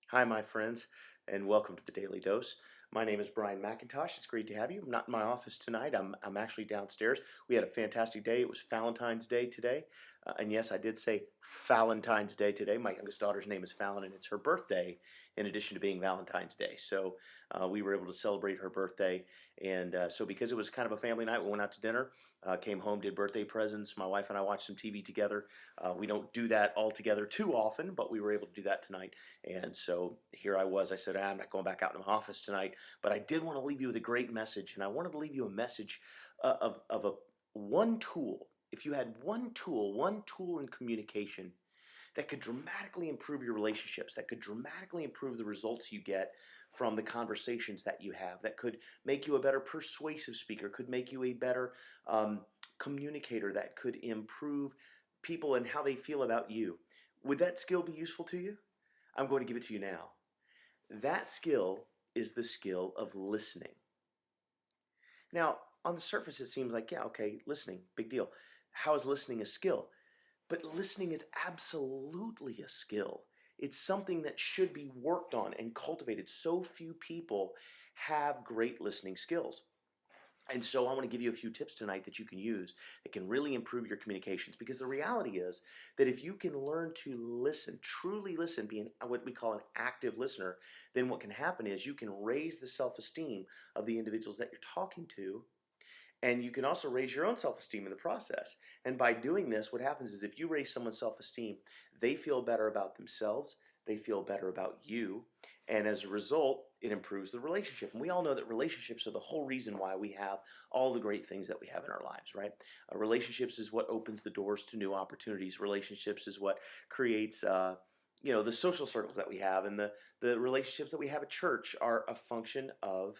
Hi, my friends, and welcome to the Daily Dose. My name is Brian McIntosh. It's great to have you. I'm not in my office tonight. I'm actually downstairs. We had a fantastic day. It was Valentine's Day today. And yes, I did say Valentine's Day today. My youngest daughter's name is Fallon, and it's her birthday in addition to being Valentine's Day. So we were able to celebrate her birthday. And so, because it was kind of a family night, we went out to dinner, came home, did birthday presents. My wife and I watched some TV together. We don't do that all together too often, but we were able to do that tonight. And so here I was. I said, I'm not going back out to my office tonight, but I did want to leave you with a great message. And I wanted to leave you a message of a one tool. If you had one tool in communication that could dramatically improve your relationships, that could dramatically improve the results you get from the conversations that you have, that could make you a better persuasive speaker, could make you a better communicator, that could improve people and how they feel about you. Would that skill be useful to you? I'm going to give it to you now. That skill is the skill of listening. Now, on the surface, it seems like, yeah, okay, listening, big deal. How is listening a skill? But listening is absolutely a skill. It's something that should be worked on and cultivated. So few people have great listening skills. And so I want to give you a few tips tonight that you can use that can really improve your communications. Because the reality is that if you can learn to listen, truly listen, be what we call an active listener, then what can happen is you can raise the self-esteem of the individuals that you're talking to, and you can also raise your own self-esteem in the process. And by doing this, what happens is if you raise someone's self-esteem, they feel better about themselves, they feel better about you, and as a result, it improves the relationship. And we all know that relationships are the whole reason why we have all the great things that we have in our lives, right? Relationships is what opens the doors to new opportunities. Relationships is what creates the social circles that we have, and the relationships that we have at church are a function of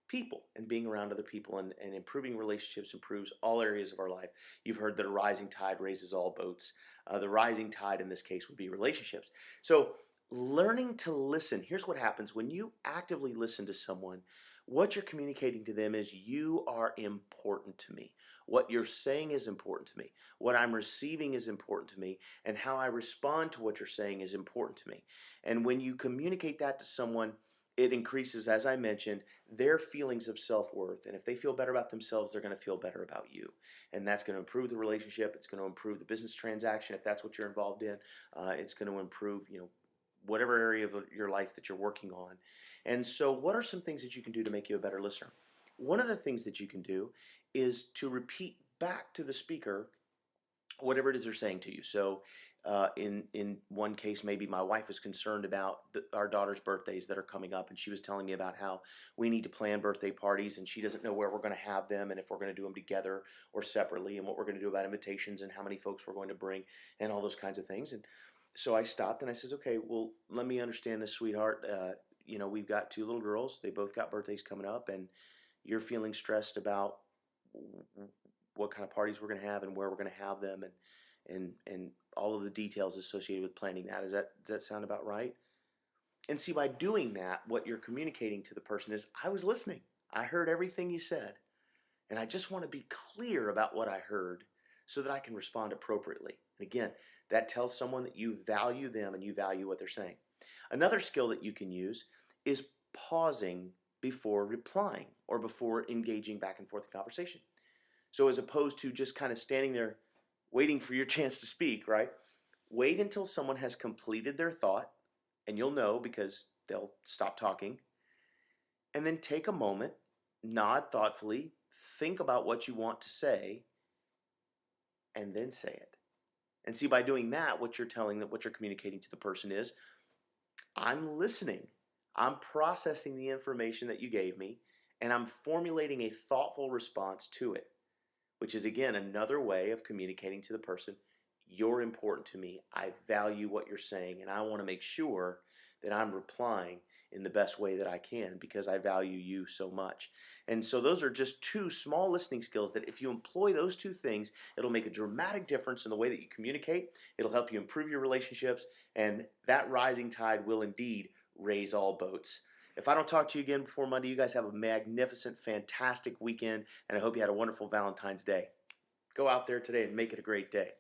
people and being around other people, and improving relationships improves all areas of our life. You've heard that a rising tide raises all boats. The rising tide in this case would be relationships. So learning to listen, here's what happens when you actively listen to someone. What you're communicating to them is, you are important to me. What you're saying is important to me. What I'm receiving is important to me, and how I respond to what you're saying is important to me. And when you communicate that to someone, it increases, as I mentioned, their feelings of self-worth. And if they feel better about themselves, they're going to feel better about you. And that's going to improve the relationship. It's going to improve the business transaction if that's what you're involved in. It's going to improve, whatever area of your life that you're working on. And so what are some things that you can do to make you a better listener? One of the things that you can do is to repeat back to the speaker whatever it is they're saying to you. So in one case, maybe my wife was concerned about our daughter's birthdays that are coming up, and she was telling me about how we need to plan birthday parties, and she doesn't know where we're going to have them, and if we're going to do them together or separately, and what we're going to do about invitations, and how many folks we're going to bring, and all those kinds of things. And so I stopped and I says, okay, well, let me understand this, sweetheart. We've got two little girls. They both got birthdays coming up, and you're feeling stressed about what kind of parties we're going to have and where we're going to have them, and all of the details associated with planning that. Does that sound about right? And see, by doing that, what you're communicating to the person is, I was listening. I heard everything you said, and I just want to be clear about what I heard so that I can respond appropriately. And again, that tells someone that you value them and you value what they're saying. Another skill that you can use is pausing before replying or before engaging back and forth in conversation. So as opposed to just kind of standing there waiting for your chance to speak, right? Wait until someone has completed their thought, and you'll know because they'll stop talking. And then take a moment, nod thoughtfully, think about what you want to say, and then say it. And see, by doing that, what you're communicating to the person is, I'm listening. I'm processing the information that you gave me, and I'm formulating a thoughtful response to it, which is, again, another way of communicating to the person, you're important to me. I value what you're saying, and I want to make sure that I'm replying in the best way that I can because I value you so much. And so those are just two small listening skills that if you employ those two things, it'll make a dramatic difference in the way that you communicate. It'll help you improve your relationships, and that rising tide will indeed raise all boats. If I don't talk to you again before Monday, you guys have a magnificent, fantastic weekend, and I hope you had a wonderful Valentine's Day. Go out there today and make it a great day.